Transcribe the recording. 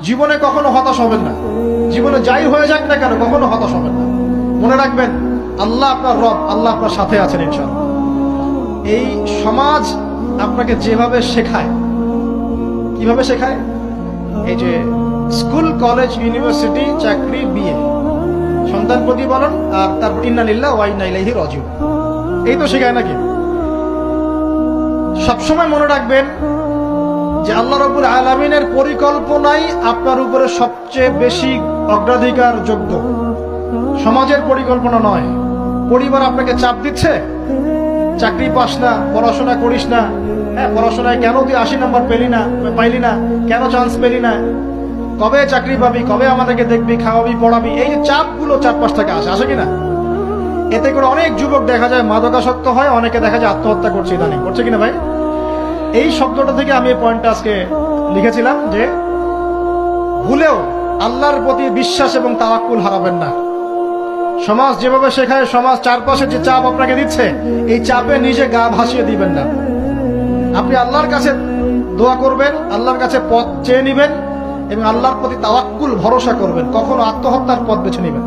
জীবনে কখনো হতাশ হবেন না। জীবনে যাই হয়ে যাক না কেন কখনো হতাশ হবেন না। মনে রাখবেন আল্লাহ আপনার রব, আল্লাহ আপনার সাথে আছেন ইনশাআল্লাহ। এই সমাজ আপনাকে যেভাবে শেখায়, কিভাবে শেখায়, এই যে স্কুল, কলেজ, ইউনিভার্সিটি, চাকরি, বিয়ে, সন্তান প্রতিপালন, আর তারপর ইন্না লিল্লাহি ওয়া ইন্না ইলাইহি রাজিউন, এই তো শেখায় নাকি? সবসময় মনে রাখবেন যে আল্লাহ রাব্বুল আলামিনের পরিকল্পনাই আপনার উপরে সবচেয়ে বেশি অগ্রাধিকার যোগ্য, সমাজের পরিকল্পনা নয়। পরিবার আপনাকে চাপ দিচ্ছে, চাকরি পাস না, পড়াশোনা করিস না, হ্যাঁ পড়াশোনায় কেন তুই 80 নম্বর পাইলি না, কেন চান্স পেলি না, কবে চাকরি পাবি, কবে আমাদেরকে দেখবি, খাওয়াবি, পড়াবি, এই যে চাপগুলো চারপাশ থেকে আসে কিনা, এতে করে অনেক যুবক দেখা যায় মাদকাসক্ত হয়, অনেকে দেখা যায় আত্মহত্যা করছে, ইদানিং করছে কিনা ভাই? এই শব্দটা থেকে আমি এই পয়েন্টটা আজকে লিখেছিলাম যে ভুলেও আল্লাহর প্রতি বিশ্বাস এবং তাওয়াক্কুল হারাবেন না। সমাজ যেভাবে শেখায়, সমাজ চারপাশে যে চাপ আপনাকে দিচ্ছে, এই চাপে নিজে গা ভাসিয়ে দিবেন না। আপনি আল্লাহর কাছে দোয়া করবেন, আল্লাহর কাছে পথ চেয়ে নিবেন এবং আল্লাহর প্রতি তাওয়াক্কুল ভরসা করবেন। কখনো আত্মহত্যার পথ বেছে নিবেন।